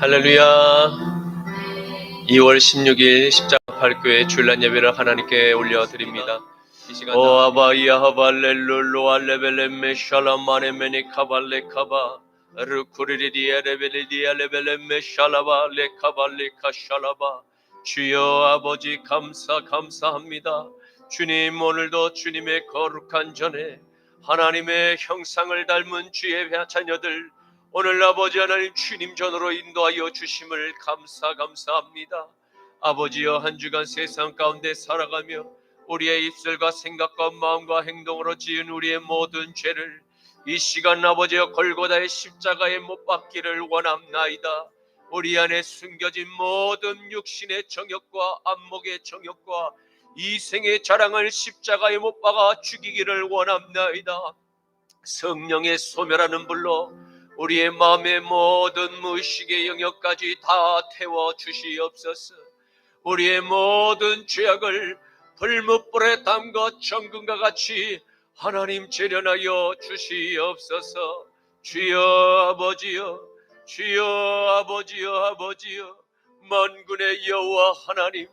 할렐루야. 2월 16일 십자팔교회 주일날 예배를 하나님께 올려드립니다. 오 아바이야 하발렐룰로 알레벨레메 샬라마네메니 카발레카바 르쿠리리디에 레벨리디에 레벨레메 샬라바 레카발레카 샬라바. 주여 아버지 감사합니다. 주님, 오늘도 주님의 거룩한 전에 하나님의 형상을 닮은 주의 자녀들, 오늘 아버지 하나님 주님 전으로 인도하여 주심을 감사합니다. 아버지여, 한 주간 세상 가운데 살아가며 우리의 입술과 생각과 마음과 행동으로 지은 우리의 모든 죄를 이 시간 아버지여 골고다의 십자가에 못 박기를 원합나이다. 우리 안에 숨겨진 모든 육신의 정욕과 안목의 정욕과 이생의 자랑을 십자가에 못 박아 죽이기를 원합나이다. 성령의 소멸하는 불로 우리의 마음의 모든 무의식의 영역까지 다 태워 주시옵소서. 우리의 모든 죄악을 불못불에 담가 정금과 같이 하나님 재련하여 주시옵소서. 주여 아버지여, 주여 아버지여, 만군의 여호와 하나님,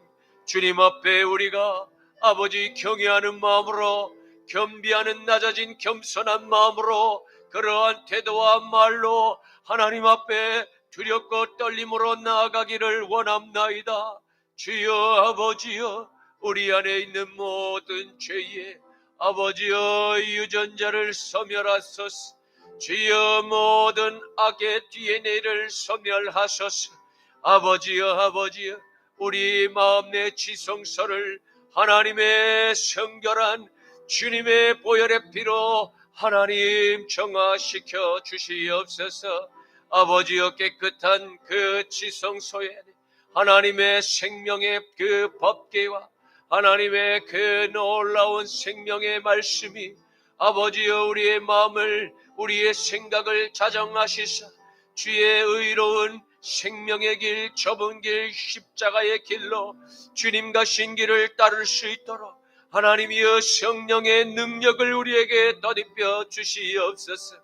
주님 앞에 우리가 아버지 경외하는 마음으로, 겸비하는 낮아진 겸손한 마음으로, 그러한 태도와 말로 하나님 앞에 두렵고 떨림으로 나아가기를 원합나이다. 주여 아버지여, 우리 안에 있는 모든 죄에 아버지여 유전자를 소멸하소서. 주여 모든 악의 DNA를 소멸하소서. 아버지여, 우리 마음 내 지성소를 하나님의 성결한 주님의 보혈의 피로 하나님 정화시켜 주시옵소서. 아버지여, 깨끗한 그 지성소에 하나님의 생명의 그 법궤와 하나님의 그 놀라운 생명의 말씀이 아버지여 우리의 마음을, 우리의 생각을 자정하시사 주의 의로운 생명의 길, 좁은 길, 십자가의 길로 주님과 신길을 따를 수 있도록 하나님이여 성령의 능력을 우리에게 덧입혀 주시옵소서.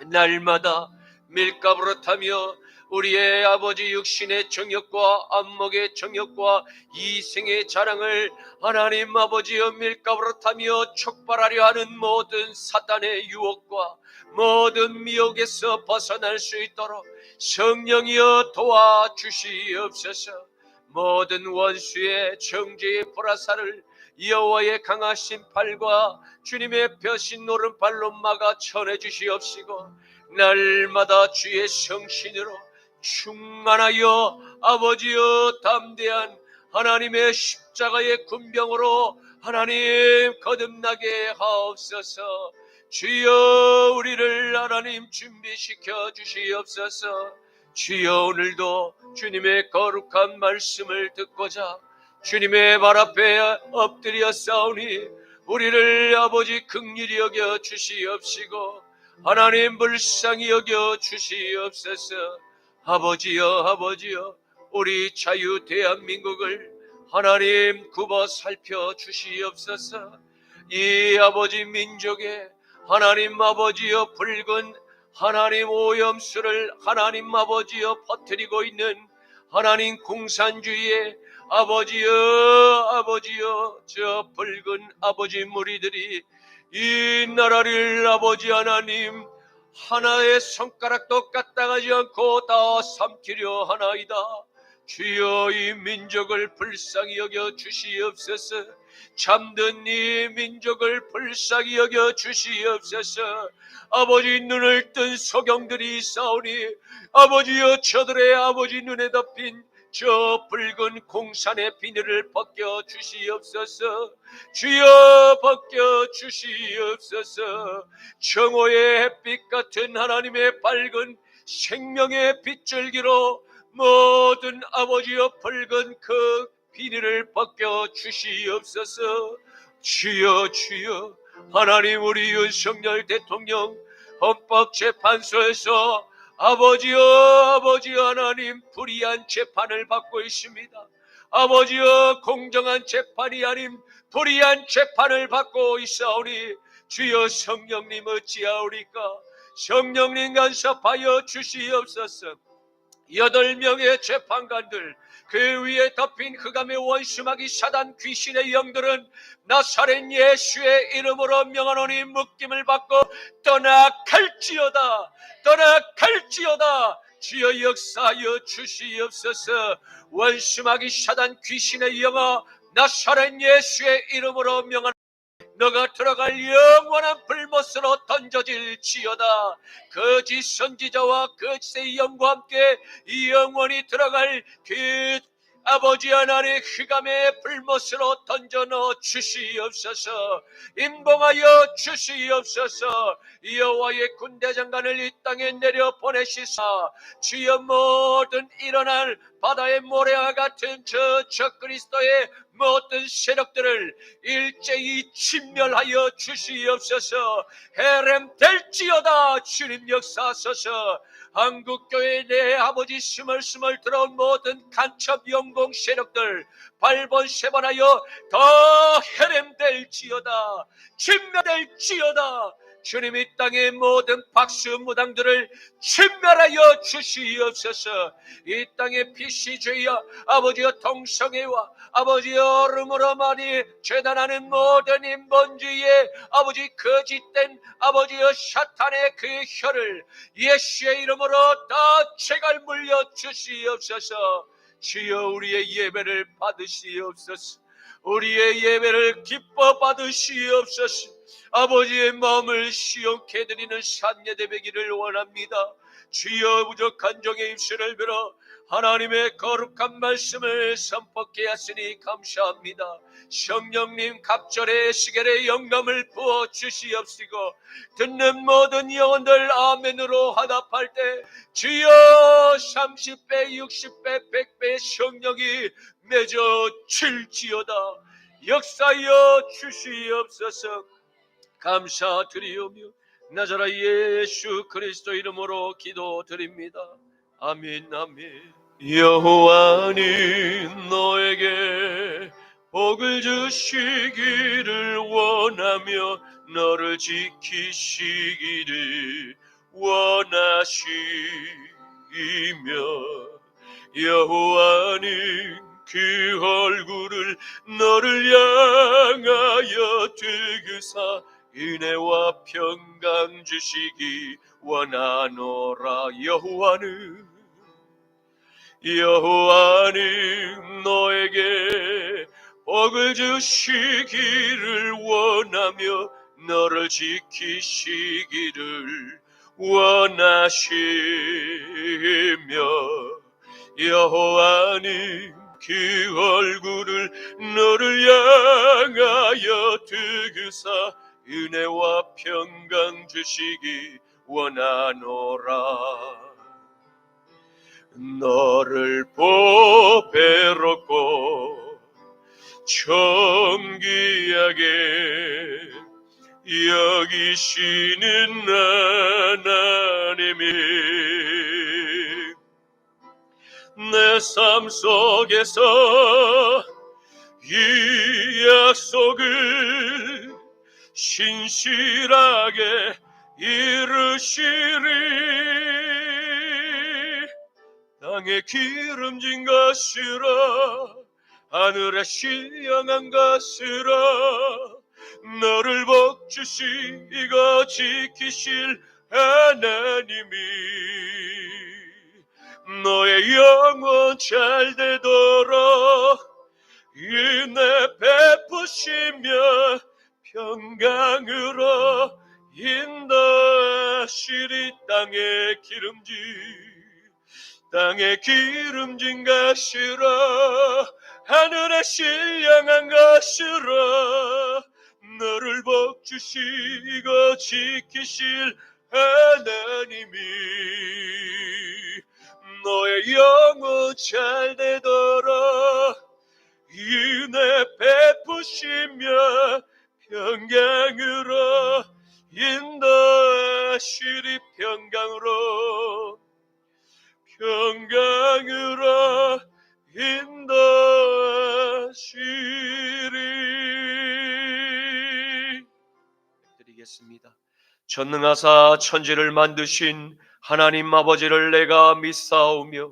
날마다 밀가부로 타며 우리의 아버지 육신의 정욕과 안목의 정욕과 이생의 자랑을 하나님 아버지여 밀가부로 타며 촉발하려 하는 모든 사탄의 유혹과 모든 미혹에서 벗어날 수 있도록 성령이여 도와주시옵소서. 모든 원수의 정죄의 불화살을 여호와의 강하신 팔과 주님의 벼신 오른팔로 막아 쳐내 주시옵시고, 날마다 주의 성신으로 충만하여 아버지여 담대한 하나님의 십자가의 군병으로 하나님 거듭나게 하옵소서. 주여 우리를 하나님 준비시켜 주시옵소서. 주여 오늘도 주님의 거룩한 말씀을 듣고자 주님의 발 앞에 엎드려 싸우니 우리를 아버지 긍휼히 여겨 주시옵시고 하나님 불쌍히 여겨 주시옵소서. 아버지여, 우리 자유 대한민국을 하나님 굽어 살펴 주시옵소서. 이 아버지 민족에 하나님 아버지여 붉은 하나님 오염수를 하나님 아버지여 퍼뜨리고 있는 하나님 공산주의에 아버지여 저 붉은 아버지 무리들이 이 나라를 아버지 하나님 하나의 손가락도 까딱하지 않고 다 삼키려 하나이다. 주여 이 민족을 불쌍히 여겨 주시옵소서. 잠든 이 민족을 불쌍히 여겨 주시옵소서. 아버지 눈을 뜬 소경들이 싸우니 아버지여 저들의 아버지 눈에 덮인 저 붉은 공산의 비늘을 벗겨 주시옵소서. 주여 벗겨 주시옵소서. 정오의 햇빛 같은 하나님의 밝은 생명의 빗줄기로 모든 아버지여 붉은 그 비늘을 벗겨 주시옵소서. 주여 하나님 우리 윤석열 대통령 헌법재판소에서 아버지여 하나님 불의한 재판을 받고 있습니다. 아버지여 공정한 재판이 아닌 불의한 재판을 받고 있사오니 주여 성령님 어찌하오리까. 성령님 간섭하여 주시옵소서. 8명의 재판관들, 그 위에 덮인 흑암의 원수마귀 사단 귀신의 영들은 나사렛 예수의 이름으로 명하노니 묶임을 받고 떠나갈지어다, 떠나갈지어다. 주여 역사하여 주시옵소서. 원수마귀 사단 귀신의 영아, 나사렛 예수의 이름으로 명하노니 너가 들어갈 영원한 불못으로 던져질지어다. 거짓 선지자와 거짓의 영과 함께 영원히 들어갈 그 아버지 하나님 흑암의 불못으로 던져 넣어 주시옵소서. 임봉하여 주시옵소서. 여호와의 군대 장관을 이 땅에 내려 보내시사 주여 모든 일어날 바다의 모래와 같은 저 그리스도의 모든 세력들을 일제히 진멸하여 주시옵소서. 해렘될지어다. 주님 역사하소서. 한국교회 내 아버지 스멀스멀 들어온 모든 간첩 영공 세력들 발본 세번하여 더 해렘될지어다. 진멸될지어다. 주님 이 땅의 모든 박수 무당들을 진멸하여 주시옵소서. 이 땅의 피시주의와 아버지여 동성애와 아버지여 얼음으로 많이 재단하는 모든 인본주의의 아버지 거짓된 아버지여 사탄의 그 혀를 예수의 이름으로 다 제갈 물려 주시옵소서. 주여 우리의 예배를 받으시옵소서. 우리의 예배를 기뻐 받으시옵소서. 아버지의 마음을 시원케 드리는 산예대배기를 원합니다. 주여 부족한 종의 입술을 빌어 하나님의 거룩한 말씀을 선포케 하시니 감사합니다. 성령님 갑절의 시겔의 영감을 부어 주시옵시고 듣는 모든 영혼들 아멘으로 화답할 때 주여 30배 60배 100배의 성령이 맺어 칠지어다. 역사여 주시옵소서. 감사드리오며 나자라 예수 그리스도 이름으로 기도드립니다. 아멘 아멘. 여호와는 너에게 복을 주시기를 원하며 너를 지키시기를 원하시며 여호와는 그 얼굴을 너를 향하여 뜨그사 은혜와 평강 주시기 원하노라. 여호와는 너에게 복을 주시기를 원하며 너를 지키시기를 원하시며 여호와는 그 얼굴을 너를 향하여 뜨그사 은혜와 평강 주시기 원하노라. 너를 보배롭고 존귀하게 여기시는 하나님이 내 삶 속에서 이 약속을 신실하게 이루시리. 땅에 기름진 것이라 하늘에 신령한 것이라 너를 복주시고 지키실 하나님이 너의 영혼 잘 되도록 은혜 베푸시며 평강으로 인도하시리. 땅에 기름진 것이라 하늘에 신령한 것이라 너를 복주시고 지키실 하나님이 너의 영혼 잘 되도록 은혜 베푸시며 평강으로 인도하시리. 평강으로 인도하시리. 드리겠습니다. 전능하사 천지를 만드신 하나님 아버지를 내가 믿사오며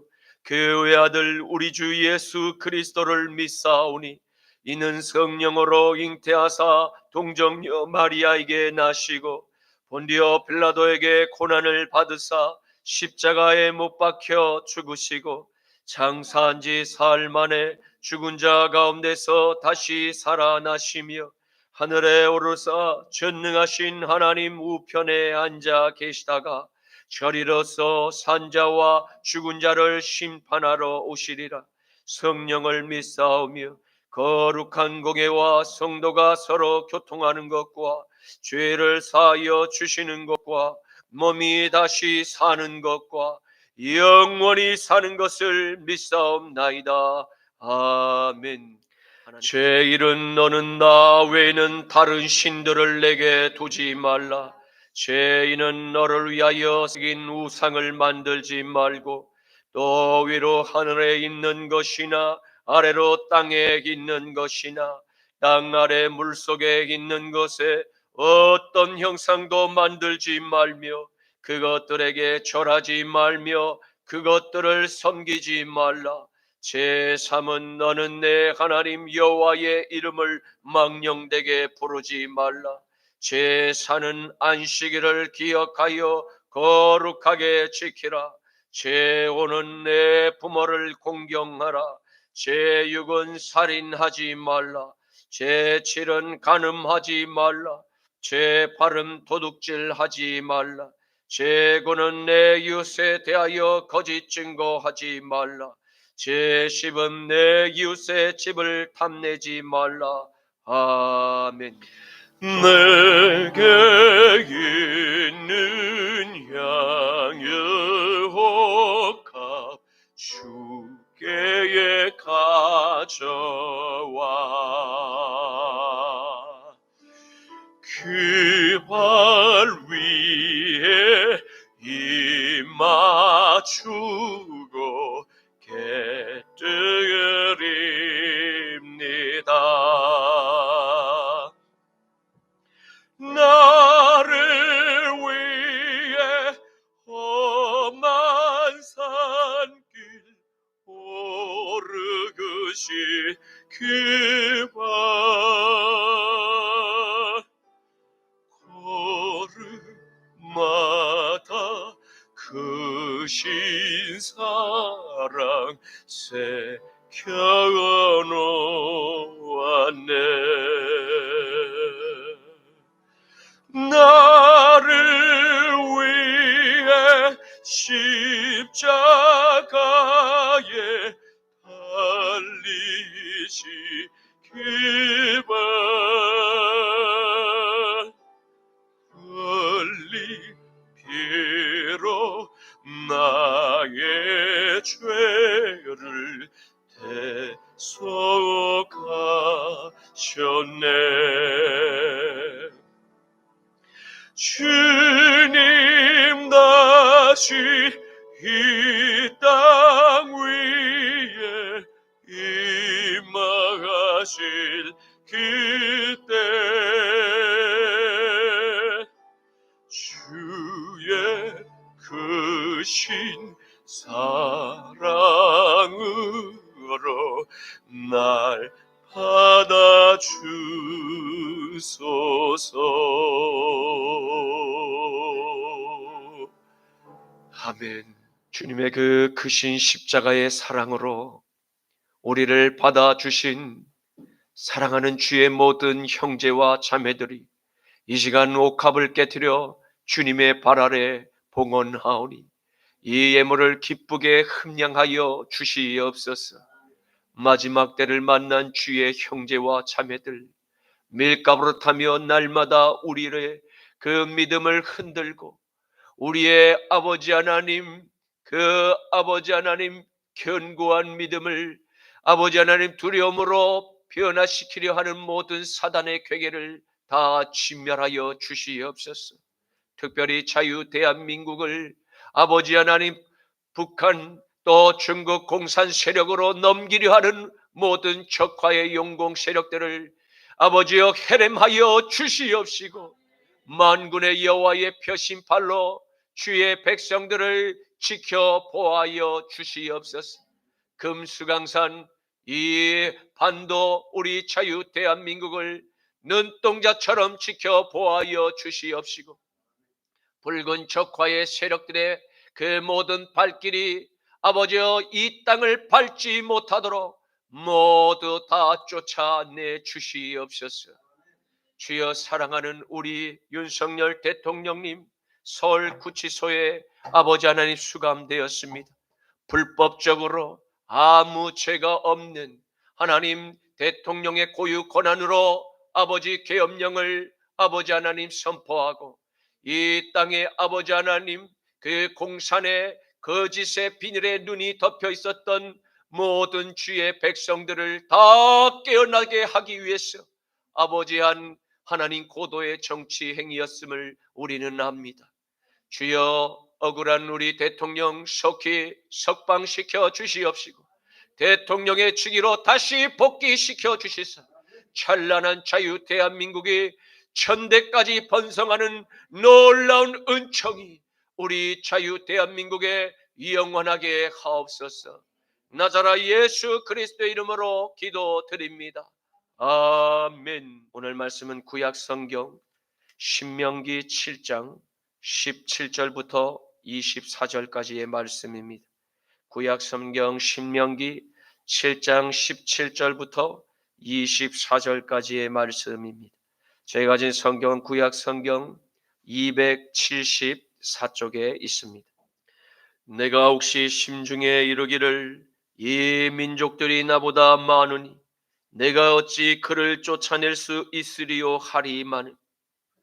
그 외아들 우리 주 예수 그리스도를 믿사오니 이는 성령으로 잉태하사 동정녀 마리아에게 나시고 본디오 빌라도에게 고난을 받으사 십자가에 못 박혀 죽으시고 장사한 지 사흘 만에 죽은 자 가운데서 다시 살아나시며 하늘에 오르사 전능하신 하나님 우편에 앉아 계시다가 저리로서 산자와 죽은 자를 심판하러 오시리라. 성령을 믿사오며 거룩한 공예와 성도가 서로 교통하는 것과 죄를 사하여 주시는 것과 몸이 다시 사는 것과 영원히 사는 것을 믿사옵나이다. 아멘. 제1은 너는 나 외에는 다른 신들을 내게 두지 말라. 제2는 너를 위하여 새긴 우상을 만들지 말고 또 위로 하늘에 있는 것이나 아래로 땅에 있는 것이나 땅 아래 물속에 있는 것에 어떤 형상도 만들지 말며 그것들에게 절하지 말며 그것들을 섬기지 말라. 제3은 너는 내 하나님 여호와의 이름을 망령되게 부르지 말라. 제4는 안식일을 기억하여 거룩하게 지키라. 제5는 내 부모를 공경하라. 제6은 살인하지 말라. 제7은 간음하지 말라. 제8은 도둑질하지 말라. 제9는 내 이웃에 대하여 거짓 증거하지 말라. 제10은 내 이웃의 집을 탐내지 말라. 아멘. 내게 있는 양의 옷값 주께에 가져와 그 발 위에 입맞추고 깨뜨립니다. 나를 위해 험한 산길 오르듯이 그 발 걸음마다 크신 사랑 새겨놓았네. 나를 위해 십자가에 달리시 그 발 흘린 피로 나의 죄를 대속하셨네. 주님 다시 이 땅 위에 임하실 그때 주의 크신 사랑으로 날 받아주소서. 아멘. 주님의 그 크신 십자가의 사랑으로 우리를 받아주신 사랑하는 주의 모든 형제와 자매들이 이 시간 옥합을 깨뜨려 주님의 발 아래 봉헌하오니 이 예물을 기쁘게 흠량하여 주시옵소서. 마지막 때를 만난 주의 형제와 자매들 밀가부로 타며 날마다 우리의 그 믿음을 흔들고 우리의 아버지 하나님, 그 아버지 하나님 견고한 믿음을 아버지 하나님 두려움으로 변화시키려 하는 모든 사단의 괴계를 다 진멸하여 주시옵소서. 특별히 자유 대한민국을 아버지 하나님 북한 또 중국 공산 세력으로 넘기려 하는 모든 적화의 용공 세력들을 아버지여 해렘하여 주시옵시고 만군의 여호와의 표심팔로 주의 백성들을 지켜 보하여 주시옵소서. 금수강산 이 반도 우리 자유 대한민국을 눈동자처럼 지켜 보하여 주시옵시고, 붉은 적화의 세력들의 그 모든 발길이 아버지여 이 땅을 밟지 못하도록 모두 다 쫓아내 주시옵소서. 주여, 사랑하는 우리 윤석열 대통령님, 서울구치소에 아버지 하나님 수감되었습니다. 불법적으로 아무 죄가 없는 하나님 대통령의 고유 권한으로 아버지 계엄령을 아버지 하나님 선포하고, 이 땅에 아버지 하나님 그 공산의 거짓의 비늘에 눈이 덮여 있었던 모든 주의 백성들을 다 깨어나게 하기 위해서 아버지 하나님 고도의 정치 행위였음을 우리는 압니다. 주여, 억울한 우리 대통령 속히 석방시켜 주시옵시고, 대통령의 즉위로 다시 복귀시켜 주시사 찬란한 자유 대한민국이 천대까지 번성하는 놀라운 은총이 우리 자유 대한민국에 영원하게 하옵소서. 나자라 예수 그리스도의 이름으로 기도드립니다. 아멘. 오늘 말씀은 구약 성경 신명기 7장 17절부터 24절까지의 말씀입니다. 구약 성경 신명기 7장 17절부터 24절까지의 말씀입니다. 제가 가진 성경은 구약 성경 274쪽에 있습니다. 내가 혹시 심중에 이르기를 이 민족들이 나보다 많으니 내가 어찌 그를 쫓아낼 수 있으리요 하리마는,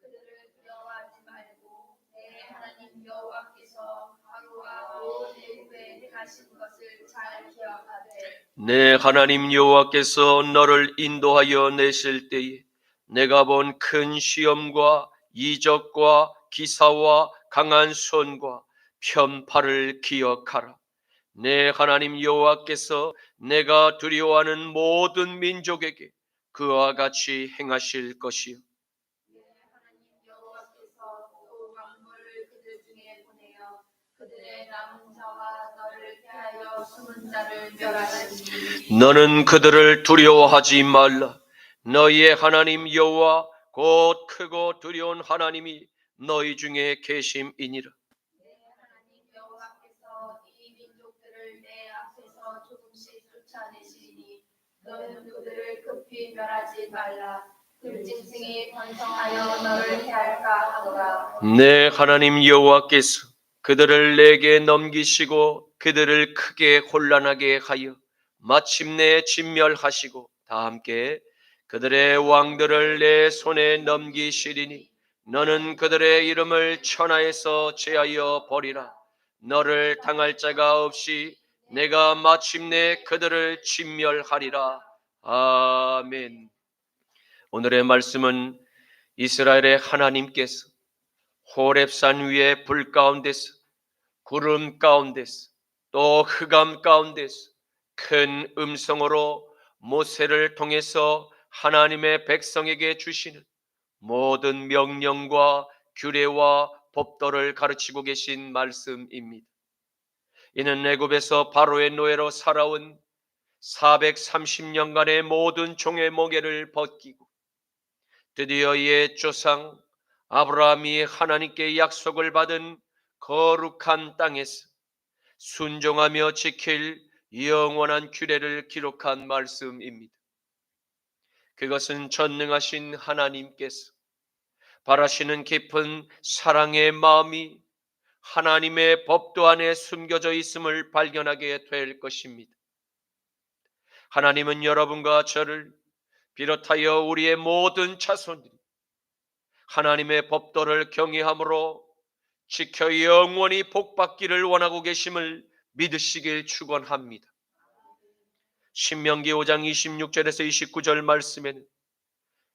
그들을 두려워하지 말고 내 하나님 여호와께서 하루와 오늘 후에 행하신 것을 잘 기억하되, 내 하나님 여호와께서 너를 인도하여 내실 때에 내가 본 큰 시험과 이적과 기사와 강한 손과 편팔을 기억하라. 내 하나님 여호와께서 내가 두려워하는 모든 민족에게 그와 같이 행하실 것이요, 내 하나님 여호와께서 또 왕물을 그들 중에 보내어 그들의 남은 자와 너를 피하여 숨은 자를 멸하시니, 너는 그들을 두려워하지 말라. 너희의 하나님 여호와 곧 크고 두려운 하나님이 너희 중에 계심이니라. 내 하나님 여호와께서 이 민족들을 내 앞에서 조금씩 쫓아내시리니 너는 그들을 급히 멸하지 말라. 들짐승이 번성하여 너를 해할까 하노라. 내 하나님 여호와께서 그들을 내게 넘기시고 그들을 크게 혼란하게 하여 마침내 진멸하시고 다 함께 그들의 왕들을 내 손에 넘기시리니 너는 그들의 이름을 천하에서 제하여 버리라. 너를 당할 자가 없이 내가 마침내 그들을 진멸하리라. 아멘. 오늘의 말씀은 이스라엘의 하나님께서 호렙산 위에 불 가운데서, 구름 가운데서, 또 흑암 가운데서 큰 음성으로 모세를 통해서 하나님의 백성에게 주시는 모든 명령과 규례와 법도를 가르치고 계신 말씀입니다. 이는 애굽에서 바로의 노예로 살아온 430년간의 모든 종의 멍에를 벗기고 드디어 옛 조상 아브라함이 하나님께 약속을 받은 거룩한 땅에서 순종하며 지킬 영원한 규례를 기록한 말씀입니다. 그것은 전능하신 하나님께서 바라시는 깊은 사랑의 마음이 하나님의 법도 안에 숨겨져 있음을 발견하게 될 것입니다. 하나님은 여러분과 저를 비롯하여 우리의 모든 자손들이 하나님의 법도를 경외함으로 지켜 영원히 복받기를 원하고 계심을 믿으시길 축원합니다. 신명기 5장 26절에서 29절 말씀에는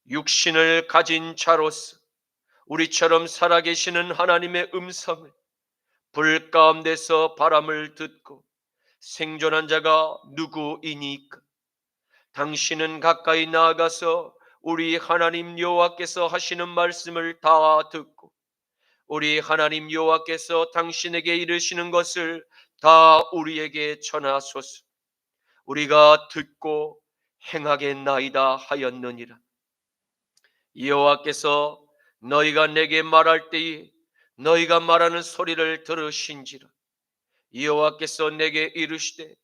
육신을 가진 자로서 우리처럼 살아계시는 하나님의 음성을 불 가운데서 바람을 듣고 생존한 자가 누구이니까? 당신은 가까이 나아가서 우리 하나님 여호와께서 하시는 말씀을 다 듣고 우리 하나님 여호와께서 당신에게 이르시는 것을 다 우리에게 전하소서. 우리가 듣고 행하겠나이다 하였느니라. 여호와께서 너희가 내게 말할 때에 너희가 말하는 소리를 들으신지라. 여호와께서 내게 이르시되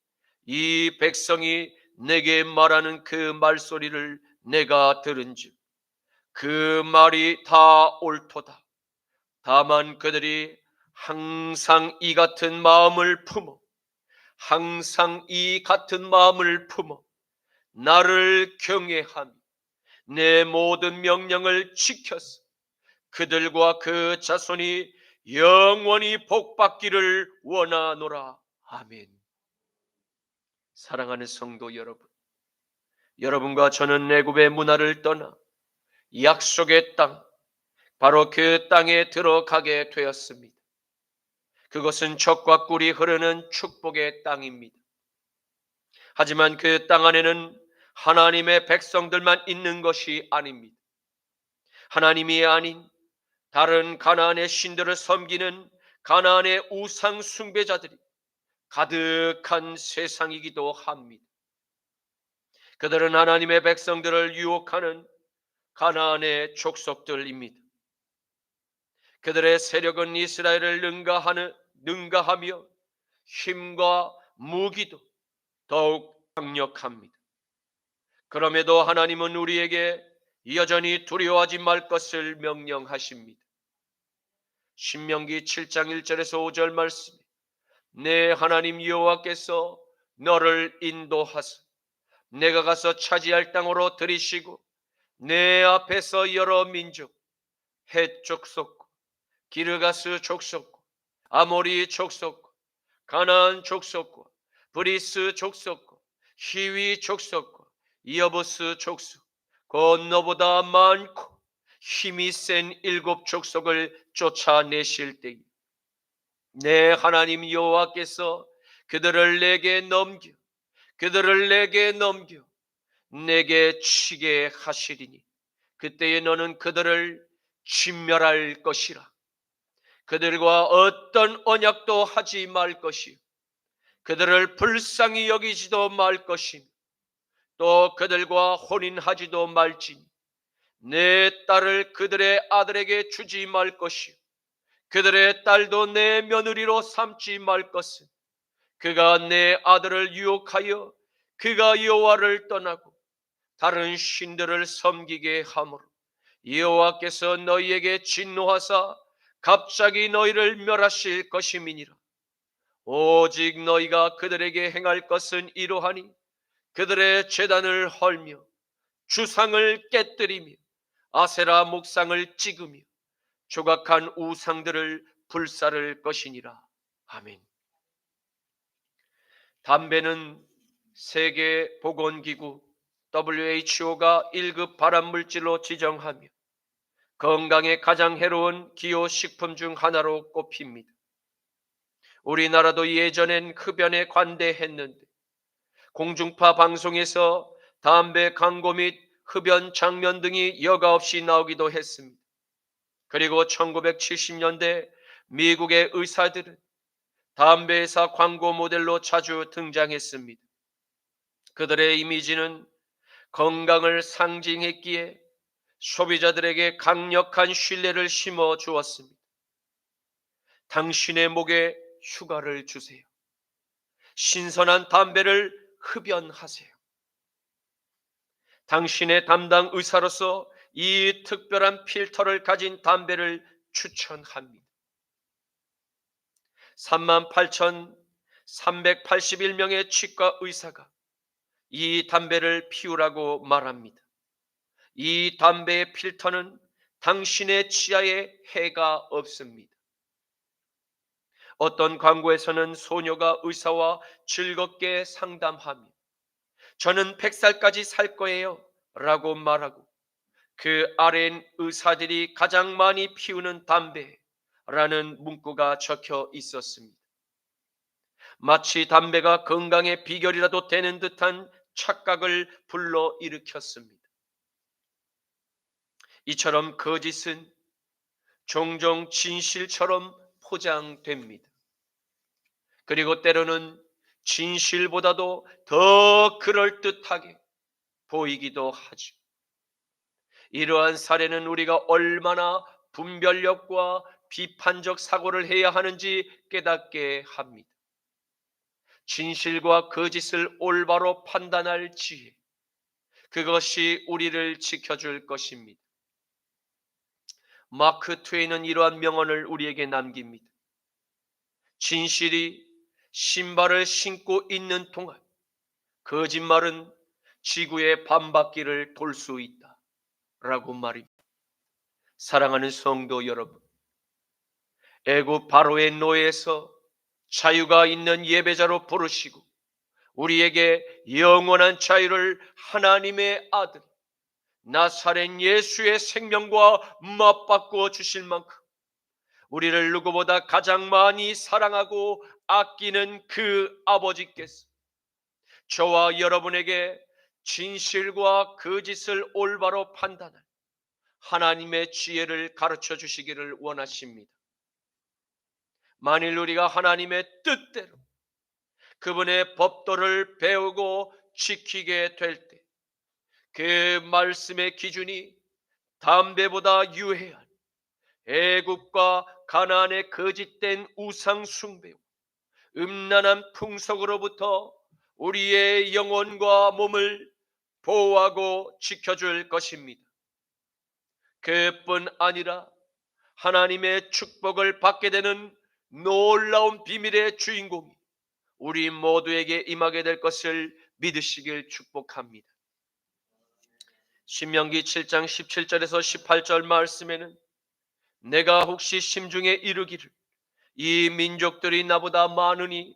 이 백성이 내게 말하는 그 말소리를 내가 들은즉 그 말이 다 옳도다. 다만 그들이 항상 이 같은 마음을 품어 나를 경외하며 내 모든 명령을 지켜서 그들과 그 자손이 영원히 복받기를 원하노라. 아멘. 사랑하는 성도 여러분, 여러분과 저는 애굽의 문화를 떠나 약속의 땅, 바로 그 땅에 들어가게 되었습니다. 그것은 젖과 꿀이 흐르는 축복의 땅입니다. 하지만 그 땅 안에는 하나님의 백성들만 있는 것이 아닙니다. 하나님이 아닌 다른 가나안의 신들을 섬기는 가나안의 우상 숭배자들이 가득한 세상이기도 합니다. 그들은 하나님의 백성들을 유혹하는 가나안의 족속들입니다. 그들의 세력은 이스라엘을 능가하며 힘과 무기도 더욱 강력합니다. 그럼에도 하나님은 우리에게 여전히 두려워하지 말 것을 명령하십니다. 신명기 7장 1절에서 5절 말씀에 내 하나님 여호와께서 너를 인도하사 내가 가서 차지할 땅으로 들이시고 내 앞에서 여러 민족 헷 족속과 기르가스 족속과 아모리 족속과 가나안 족속과 브리스 족속과 히위 족속과 여부스 족속 곧 너보다 많고 힘이 센 7 족속을 쫓아내실 때에 내 하나님 여호와께서 그들을 내게 넘겨 내게 치게 하시리니 그때에 너는 그들을 진멸할 것이라. 그들과 어떤 언약도 하지 말 것이요 그들을 불쌍히 여기지도 말 것이며 또 그들과 혼인하지도 말지니 내 딸을 그들의 아들에게 주지 말 것이요 그들의 딸도 내 며느리로 삼지 말 것은 그가 내 아들을 유혹하여 그가 여호와를 떠나고 다른 신들을 섬기게 하므로 여호와께서 너희에게 진노하사 갑자기 너희를 멸하실 것임이니라. 오직 너희가 그들에게 행할 것은 이러하니 그들의 제단을 헐며 주상을 깨뜨리며 아세라 목상을 찍으며 조각한 우상들을 불사를 것이니라. 아멘. 담배는 세계보건기구 WHO가 1급 발암물질로 지정하며 건강에 가장 해로운 기호식품 중 하나로 꼽힙니다. 우리나라도 예전엔 흡연에 관대했는데 공중파 방송에서 담배 광고 및 흡연 장면 등이 여과 없이 나오기도 했습니다. 그리고 1970년대 미국의 의사들은 담배 회사 광고 모델로 자주 등장했습니다. 그들의 이미지는 건강을 상징했기에 소비자들에게 강력한 신뢰를 심어 주었습니다. 당신의 목에 휴가를 주세요. 신선한 담배를 흡연하세요. 당신의 담당 의사로서 이 특별한 필터를 가진 담배를 추천합니다. 38,381명의 치과 의사가 이 담배를 피우라고 말합니다. 이 담배의 필터는 당신의 치아에 해가 없습니다. 어떤 광고에서는 소녀가 의사와 즐겁게 상담하며 저는 100살까지 살 거예요 라고 말하고 그 아래엔 의사들이 가장 많이 피우는 담배라는 문구가 적혀 있었습니다. 마치 담배가 건강의 비결이라도 되는 듯한 착각을 불러일으켰습니다. 이처럼 거짓은 종종 진실처럼 포장됩니다. 그리고 때로는 진실보다도 더 그럴듯하게 보이기도 하죠. 이러한 사례는 우리가 얼마나 분별력과 비판적 사고를 해야 하는지 깨닫게 합니다. 진실과 거짓을 올바로 판단할 지혜, 그것이 우리를 지켜줄 것입니다. 마크 트웨이는 이러한 명언을 우리에게 남깁니다. 진실이 신발을 신고 있는 동안 거짓말은 지구의 반바퀴를 돌 수 있다 라고 말입니다. 사랑하는 성도 여러분, 애굽 바로의 노예에서 자유가 있는 예배자로 부르시고 우리에게 영원한 자유를 하나님의 아들 나사렛 예수의 생명과 맞바꾸어 주실 만큼 우리를 누구보다 가장 많이 사랑하고 아끼는 그 아버지께서 저와 여러분에게 진실과 거짓을 올바로 판단할 하나님의 지혜를 가르쳐 주시기를 원하십니다. 만일 우리가 하나님의 뜻대로 그분의 법도를 배우고 지키게 될 때 그 말씀의 기준이 담배보다 유해한 애굽과 가나안의 거짓된 우상 숭배, 음란한 풍속으로부터 우리의 영혼과 몸을 보호하고 지켜줄 것입니다. 그뿐 아니라 하나님의 축복을 받게 되는 놀라운 비밀의 주인공이 우리 모두에게 임하게 될 것을 믿으시길 축복합니다. 신명기 7장 17절에서 18절 말씀에는 내가 혹시 심중에 이르기를 이 민족들이 나보다 많으니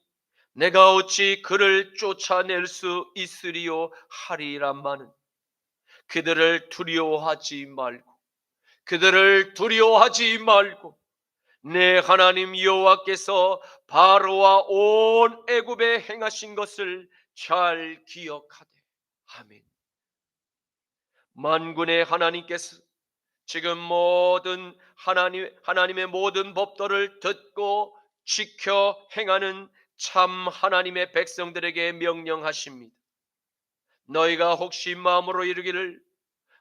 내가 어찌 그를 쫓아낼 수 있으리요 하리라마는 그들을 두려워하지 말고 내 하나님 여호와께서 바로와 온 애굽에 행하신 것을 잘 기억하되. 아멘. 만군의 하나님께서 지금 모든 하나님의 모든 법도를 듣고 지켜 행하는 참 하나님의 백성들에게 명령하십니다. 너희가 혹시 마음으로 이르기를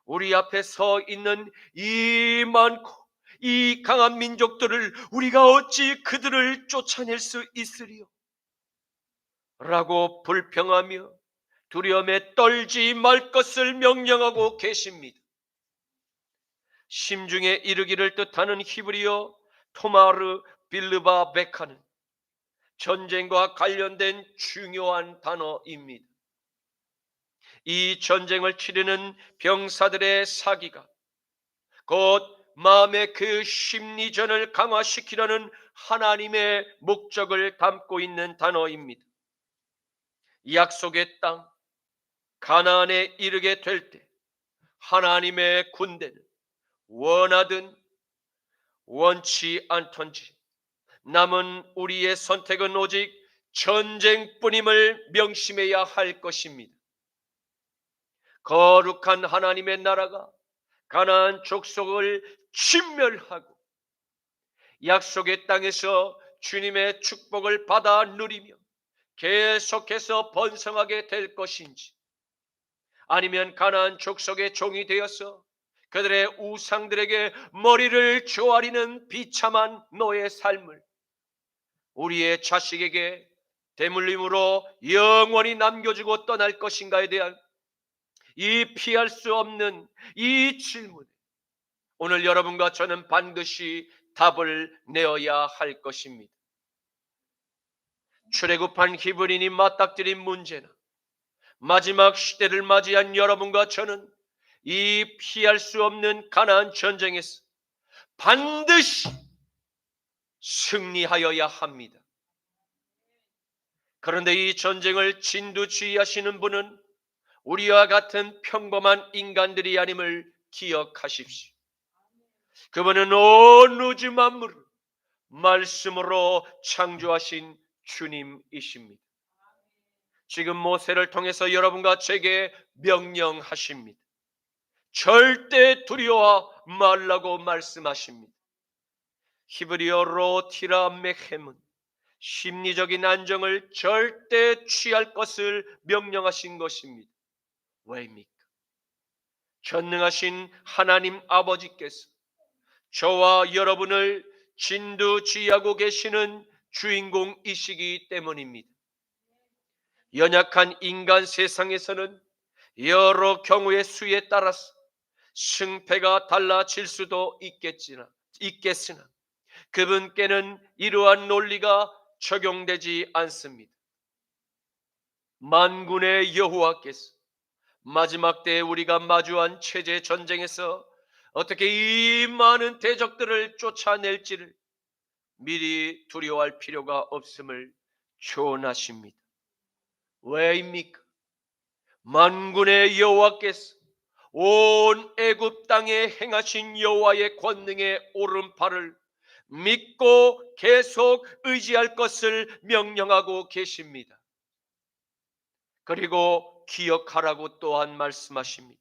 우리 앞에 서 있는 이 많고 이 강한 민족들을 우리가 어찌 그들을 쫓아낼 수 있으리요? 라고 불평하며 두려움에 떨지 말 것을 명령하고 계십니다. 심중에 이르기를 뜻하는 히브리어 토마르 빌르바 베카는 전쟁과 관련된 중요한 단어입니다. 이 전쟁을 치르는 병사들의 사기가 곧 마음의 그 심리전을 강화시키려는 하나님의 목적을 담고 있는 단어입니다. 약속의 땅 가나안에 이르게 될 때 하나님의 군대는 원하든 원치 않던지 남은 우리의 선택은 오직 전쟁뿐임을 명심해야 할 것입니다. 거룩한 하나님의 나라가 가나안 족속을 진멸하고 약속의 땅에서 주님의 축복을 받아 누리며 계속해서 번성하게 될 것인지, 아니면 가나안 족속의 종이 되어서 그들의 우상들에게 머리를 조아리는 비참한 노예 삶을 우리의 자식에게 대물림으로 영원히 남겨주고 떠날 것인가에 대한 이 피할 수 없는 이 질문에 오늘 여러분과 저는 반드시 답을 내어야 할 것입니다. 출애굽한 히브리인이 맞닥뜨린 문제나 마지막 시대를 맞이한 여러분과 저는 이 피할 수 없는 가나안 전쟁에서 반드시 승리하여야 합니다. 그런데 이 전쟁을 진두지휘하시는 분은 우리와 같은 평범한 인간들이 아님을 기억하십시오. 그분은 온 우주 만물을 말씀으로 창조하신 주님이십니다. 지금 모세를 통해서 여러분과 제게 명령하십니다. 절대 두려워 말라고 말씀하십니다. 히브리어로 티라메켐은 심리적인 안정을 절대 취할 것을 명령하신 것입니다. 왜입니까? 전능하신 하나님 아버지께서 저와 여러분을 진두지휘하고 계시는 주인공이시기 때문입니다. 연약한 인간 세상에서는 여러 경우의 수에 따라서 승패가 달라질 수도 있겠으나 그분께는 이러한 논리가 적용되지 않습니다. 만군의 여호와께서 마지막 때에 우리가 마주한 체제 전쟁에서 어떻게 이 많은 대적들을 쫓아낼지를 미리 두려워할 필요가 없음을 조언하십니다. 왜입니까? 만군의 여호와께서 온 애굽 땅에 행하신 여호와의 권능의 오른팔을 믿고 계속 의지할 것을 명령하고 계십니다. 그리고 기억하라고 또한 말씀하십니다.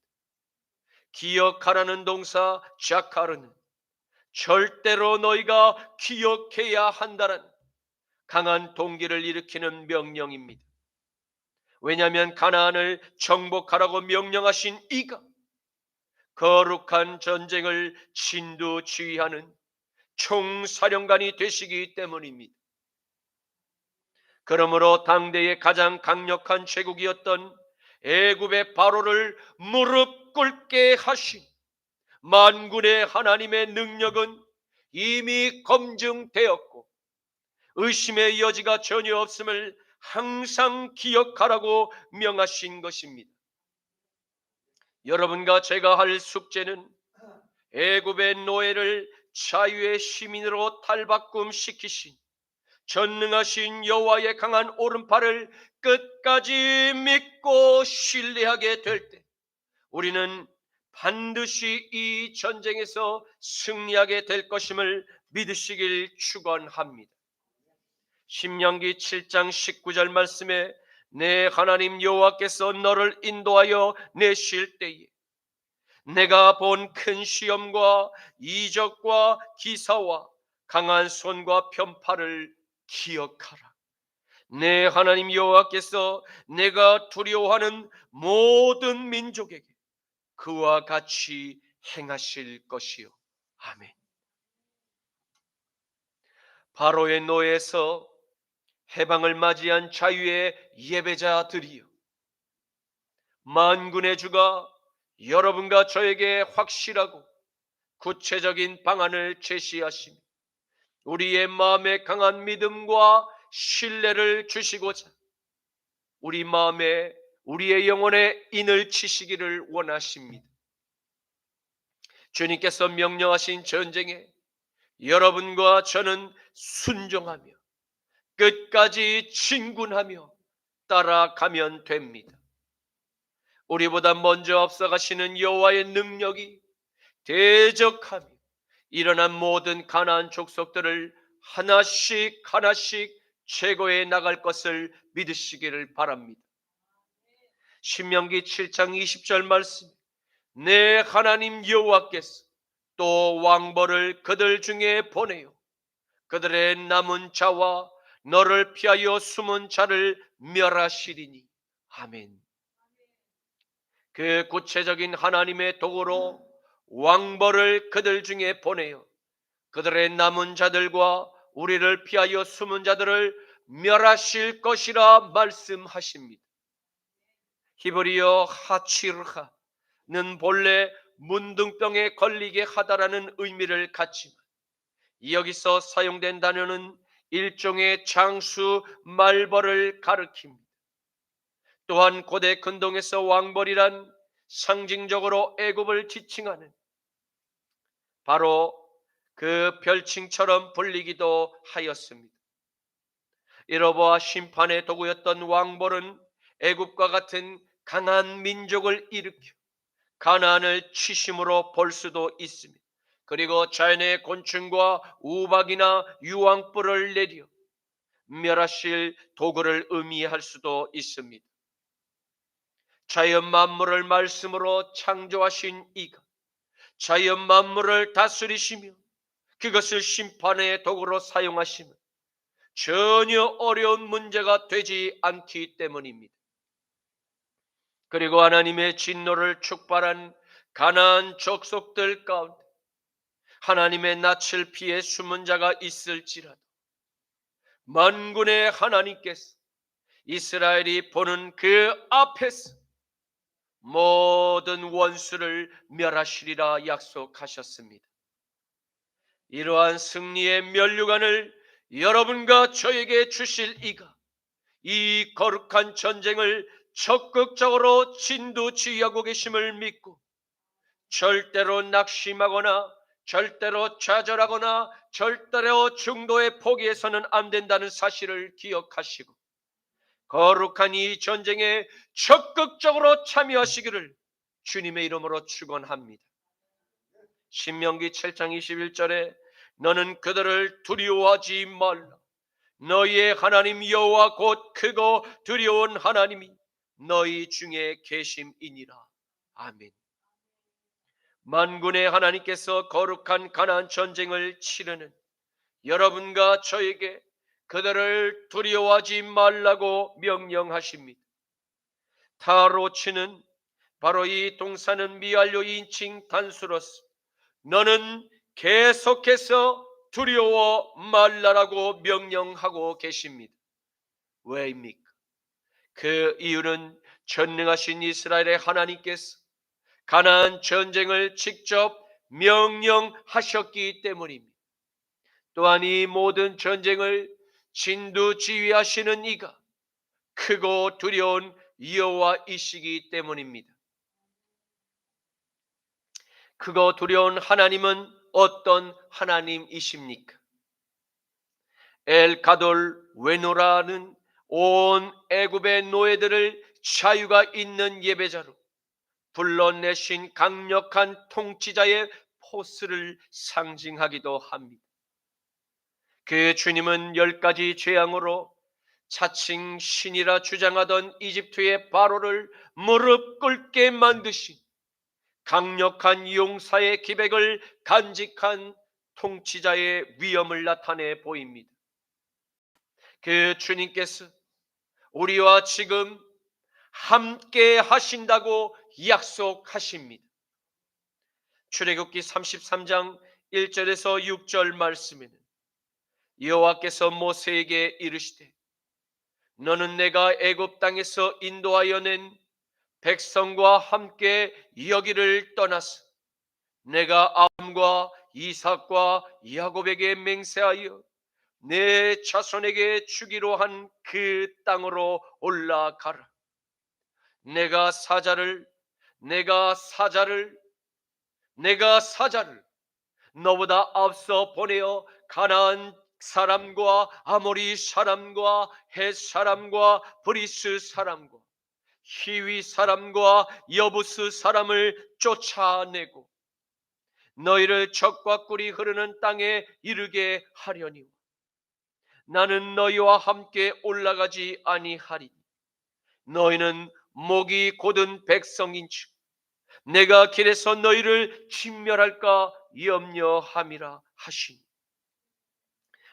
기억하라는 동사 자카르는 절대로 너희가 기억해야 한다는 강한 동기를 일으키는 명령입니다. 왜냐하면 가나안을 정복하라고 명령하신 이가 거룩한 전쟁을 진두지휘하는 총사령관이 되시기 때문입니다. 그러므로 당대의 가장 강력한 제국이었던 애굽의 바로를 무릎 꿇게 하신 만군의 하나님의 능력은 이미 검증되었고 의심의 여지가 전혀 없음을 항상 기억하라고 명하신 것입니다. 여러분과 제가 할 숙제는 애굽의 노예를 자유의 시민으로 탈바꿈시키신 전능하신 여호와의 강한 오른팔을 끝까지 믿고 신뢰하게 될 때 우리는 반드시 이 전쟁에서 승리하게 될 것임을 믿으시길 축원합니다. 신명기 7장 19절 말씀에 내 하나님 여호와께서 너를 인도하여 내실 때에 내가 본 큰 시험과 이적과 기사와 강한 손과 편팔을 기억하라. 내 하나님 여호와께서 내가 두려워하는 모든 민족에게 그와 같이 행하실 것이요. 아멘. 바로의 노예에서 해방을 맞이한 자유의 예배자들이요, 만군의 주가 여러분과 저에게 확실하고 구체적인 방안을 제시하시며 우리의 마음에 강한 믿음과 신뢰를 주시고자 우리 마음에 우리의 영혼에 인을 치시기를 원하십니다. 주님께서 명령하신 전쟁에 여러분과 저는 순종하며 끝까지 진군하며 따라가면 됩니다. 우리보다 먼저 앞서가시는 여호와의 능력이 대적하며 일어난 모든 가나안 족속들을 하나씩 하나씩 제거해 나갈 것을 믿으시기를 바랍니다. 신명기 7장 20절 말씀, 내 하나님 여호와께서 또 왕벌을 그들 중에 보내요 그들의 남은 자와 너를 피하여 숨은 자를 멸하시리니. 아멘. 그 구체적인 하나님의 도구로 왕벌을 그들 중에 보내어 그들의 남은 자들과 우리를 피하여 숨은 자들을 멸하실 것이라 말씀하십니다. 히브리어 하치르하는 본래 문둥병에 걸리게 하다라는 의미를 갖지만 여기서 사용된 단어는 일종의 장수 말벌을 가리킵니다. 또한 고대 근동에서 왕벌이란 상징적으로 애굽을 지칭하는 바로 그 별칭처럼 불리기도 하였습니다. 여호와 심판의 도구였던 왕벌은 애굽과 같은 강한 민족을 일으켜 가나안을 치심으로 볼 수도 있습니다. 그리고 자연의 곤충과 우박이나 유황불을 내려 멸하실 도구를 의미할 수도 있습니다. 자연 만물을 말씀으로 창조하신 이가 자연 만물을 다스리시며 그것을 심판의 도구로 사용하시면 전혀 어려운 문제가 되지 않기 때문입니다. 그리고 하나님의 진노를 촉발한 가나안 족속들 가운데 하나님의 낯을 피해 숨은 자가 있을지라도 만군의 하나님께서 이스라엘이 보는 그 앞에서 모든 원수를 멸하시리라 약속하셨습니다. 이러한 승리의 면류관을 여러분과 저에게 주실 이가 이 거룩한 전쟁을 적극적으로 진두지휘하고 계심을 믿고 절대로 낙심하거나 절대로 좌절하거나 절대로 중도에 포기해서는 안 된다는 사실을 기억하시고 거룩한 이 전쟁에 적극적으로 참여하시기를 주님의 이름으로 축원합니다. 신명기 7장 21절에 너는 그들을 두려워하지 말라. 너희의 하나님 여호와 곧 크고 두려운 하나님이 너희 중에 계심이니라. 아멘. 만군의 하나님께서 거룩한 가나안 전쟁을 치르는 여러분과 저에게 그들을 두려워하지 말라고 명령하십니다. 타로치는 바로 이 동사는 미완료 인칭 단수로서 너는 계속해서 두려워 말라라고 명령하고 계십니다. 왜입니까? 그 이유는 전능하신 이스라엘의 하나님께서 가나안 전쟁을 직접 명령하셨기 때문입니다. 또한 이 모든 전쟁을 진두지휘하시는 이가 크고 두려운 여호와이시기 때문입니다. 크고 두려운 하나님은 어떤 하나님이십니까? 엘가돌 외노라는 온 애굽의 노예들을 자유가 있는 예배자로 불러내신 강력한 통치자의 포스를 상징하기도 합니다. 그 주님은 10가지 재앙으로 자칭 신이라 주장하던 이집트의 바로를 무릎 꿇게 만드신 강력한 용사의 기백을 간직한 통치자의 위엄을 나타내 보입니다. 그 주님께서 우리와 지금 함께 하신다고 약속하십니다. 출애굽기 33장 1절에서 6절 말씀에는 여호와께서 모세에게 이르시되 너는 내가 애굽 땅에서 인도하여 낸 백성과 함께 여기를 떠나서 내가 아브람과 이삭과 야곱에게 맹세하여 내 자손에게 주기로 한 그 땅으로 올라가라. 내가 사자를 너보다 앞서 보내어 가나안 사람과 아모리 사람과 헷 사람과 브리스 사람과 히위 사람과 여부스 사람을 쫓아내고 너희를 적과 꿀이 흐르는 땅에 이르게 하려니 나는 너희와 함께 올라가지 아니하리니 너희는 목이 곧은 백성인즉 내가 길에서 너희를 진멸할까 염려함이라 하시니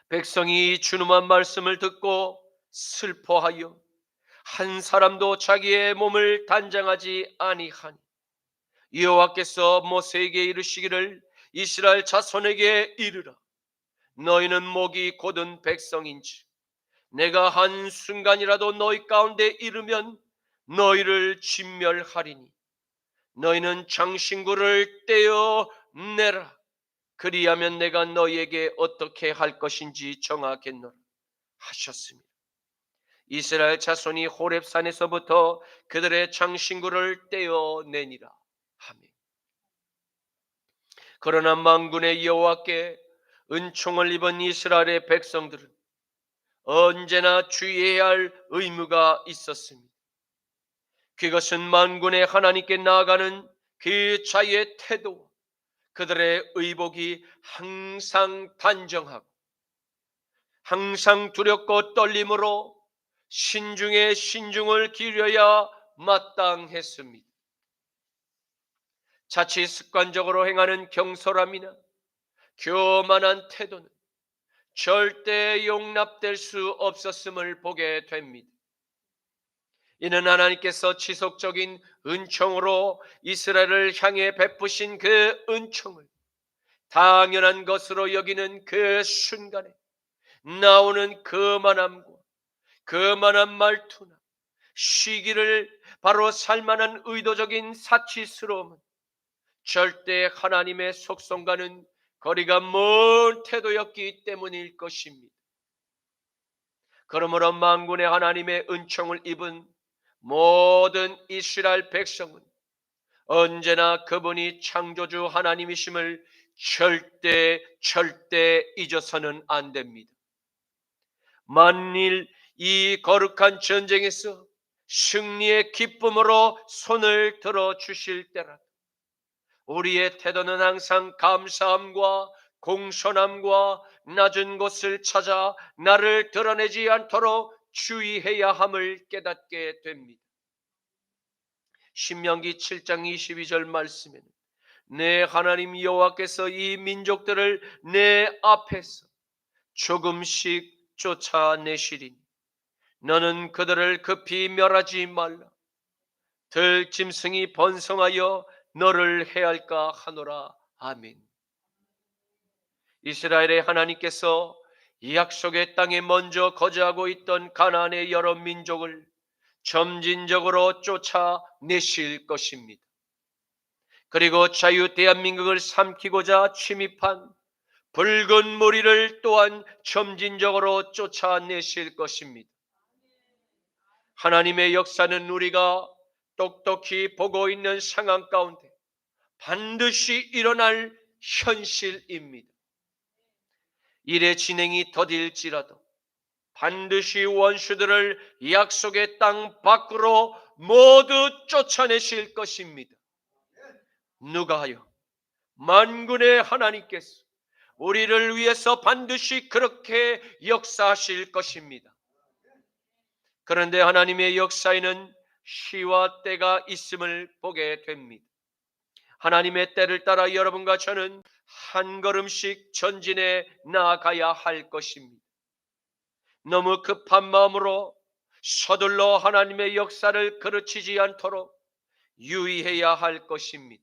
백성이 준엄한 말씀을 듣고 슬퍼하여 한 사람도 자기의 몸을 단장하지 아니하니 여호와께서 모세에게 이르시기를 이스라엘 자손에게 이르라. 너희는 목이 곧은 백성인즉 내가 한순간이라도 너희 가운데 이르면 너희를 진멸하리니 너희는 장신구를 떼어내라. 그리하면 내가 너희에게 어떻게 할 것인지 정하겠노라 하셨습니다. 이스라엘 자손이 호렙산에서부터 그들의 장신구를 떼어내니라. 아멘. 그러나 만군의 여호와께 은총을 입은 이스라엘의 백성들은 언제나 주의해야 할 의무가 있었습니다. 그것은 만군의 하나님께 나아가는 그 자의 태도와 그들의 의복이 항상 단정하고 항상 두렵고 떨림으로 신중에 신중을 기울여야 마땅했습니다. 자칫 습관적으로 행하는 경솔함이나 교만한 태도는 절대 용납될 수 없었음을 보게 됩니다. 이는 하나님께서 지속적인 은총으로 이스라엘을 향해 베푸신 그 은총을 당연한 것으로 여기는 그 순간에 나오는 거만한 말투나 시기를 바로 살만한 의도적인 사치스러움은 절대 하나님의 속성과는 거리가 먼 태도였기 때문일 것입니다. 그러므로 만군의 하나님의 은총을 입은 모든 이스라엘 백성은 언제나 그분이 창조주 하나님이심을 절대 잊어서는 안 됩니다. 만일 이 거룩한 전쟁에서 승리의 기쁨으로 손을 들어 주실 때라도 우리의 태도는 항상 감사함과 공손함과 낮은 곳을 찾아 나를 드러내지 않도록 주의해야 함을 깨닫게 됩니다. 신명기 7장 22절 말씀에는 내 하나님 여호와께서 이 민족들을 내 앞에서 조금씩 쫓아내시리니 너는 그들을 급히 멸하지 말라. 들짐승이 번성하여 너를 해할까 하노라. 아멘. 이스라엘의 하나님께서 이 약속의 땅에 먼저 거주하고 있던 가나안의 여러 민족을 점진적으로 쫓아내실 것입니다. 그리고 자유 대한민국을 삼키고자 침입한 붉은 무리를 또한 점진적으로 쫓아내실 것입니다. 하나님의 역사는 우리가 똑똑히 보고 있는 상황 가운데 반드시 일어날 현실입니다. 일의 진행이 더딜지라도 반드시 원수들을 약속의 땅 밖으로 모두 쫓아내실 것입니다. 누가요? 만군의 하나님께서 우리를 위해서 반드시 그렇게 역사하실 것입니다. 그런데 하나님의 역사에는 시와 때가 있음을 보게 됩니다. 하나님의 때를 따라 여러분과 저는 한 걸음씩 전진해 나아가야 할 것입니다. 너무 급한 마음으로 서둘러 하나님의 역사를 그르치지 않도록 유의해야 할 것입니다.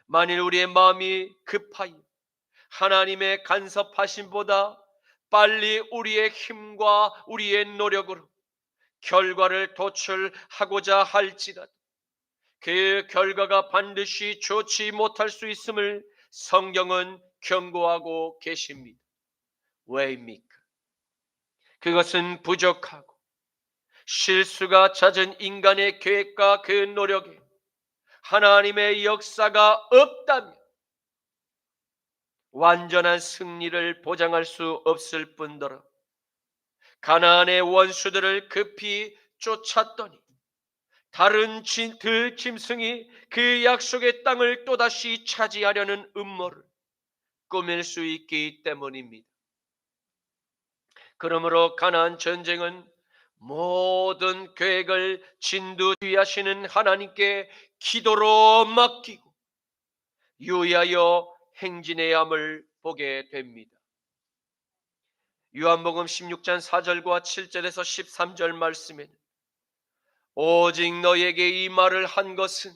만일 우리의 마음이 급하여 하나님의 간섭하심보다 빨리 우리의 힘과 우리의 노력으로 결과를 도출하고자 할지라도 그 결과가 반드시 좋지 못할 수 있음을 성경은 경고하고 계십니다. 왜입니까? 그것은 부족하고 실수가 잦은 인간의 계획과 그 노력에 하나님의 역사가 없다면 완전한 승리를 보장할 수 없을 뿐더러 가나안의 원수들을 급히 쫓았더니 다른 들짐승이 그 약속의 땅을 또다시 차지하려는 음모를 꾸밀 수 있기 때문입니다. 그러므로 가나안 전쟁은 모든 계획을 진두지휘하시는 하나님께 기도로 맡기고 유의하여 행진해야 함을 보게 됩니다. 요한복음 16장 4절과 7절에서 13절 말씀에는 오직 너에게 이 말을 한 것은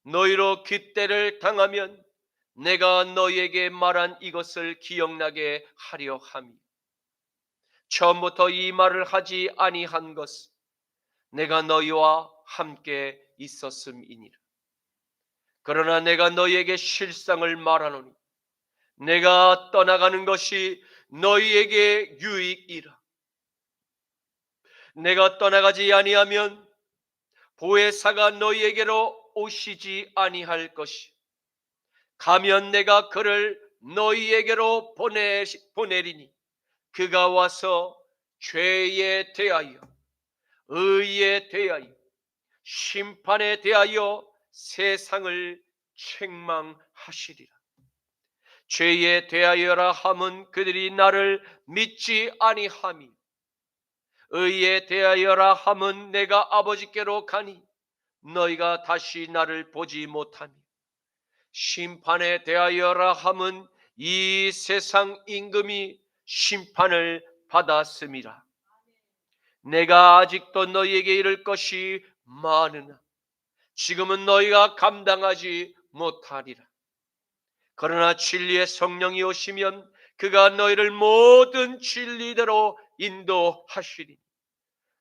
너희로 그때를 당하면 내가 너희에게 말한 이것을 기억나게 하려 함이요 처음부터 이 말을 하지 아니한 것은 내가 너희와 함께 있었음이니라. 그러나 내가 너희에게 실상을 말하노니 내가 떠나가는 것이 너희에게 유익이라. 내가 떠나가지 아니하면 보혜사가 너희에게로 오시지 아니할 것이 가면 내가 그를 너희에게로 보내리니 그가 와서 죄에 대하여 의에 대하여 심판에 대하여 세상을 책망하시리라. 죄에 대하여라 함은 그들이 나를 믿지 아니함이 의에 대하여라 함은 내가 아버지께로 가니 너희가 다시 나를 보지 못하니 심판에 대하여라 함은 이 세상 임금이 심판을 받았음이라. 내가 아직도 너희에게 이를 것이 많으나 지금은 너희가 감당하지 못하리라. 그러나 진리의 성령이 오시면 그가 너희를 모든 진리대로 인도하시리니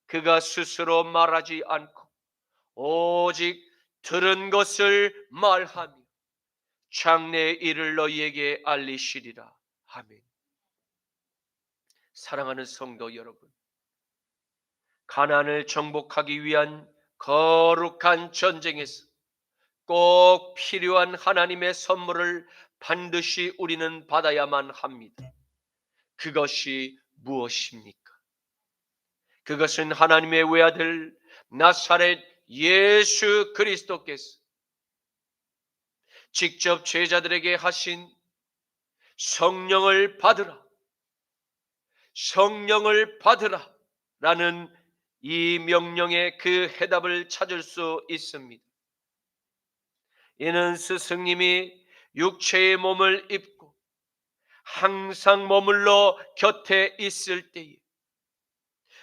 그가 스스로 말하지 않고 오직 들은 것을 말하며 장래의 일을 너희에게 알리시리라. 아멘. 사랑하는 성도 여러분, 가나안을 정복하기 위한 거룩한 전쟁에서 꼭 필요한 하나님의 선물을 반드시 우리는 받아야만 합니다. 그것이 무엇입니까? 그것은 하나님의 외아들 나사렛 예수 그리스도께서 직접 제자들에게 하신 성령을 받으라, 성령을 받으라 라는 이 명령의 그 해답을 찾을 수 있습니다. 이는 스승님이 육체의 몸을 입고 항상 머물러 곁에 있을 때에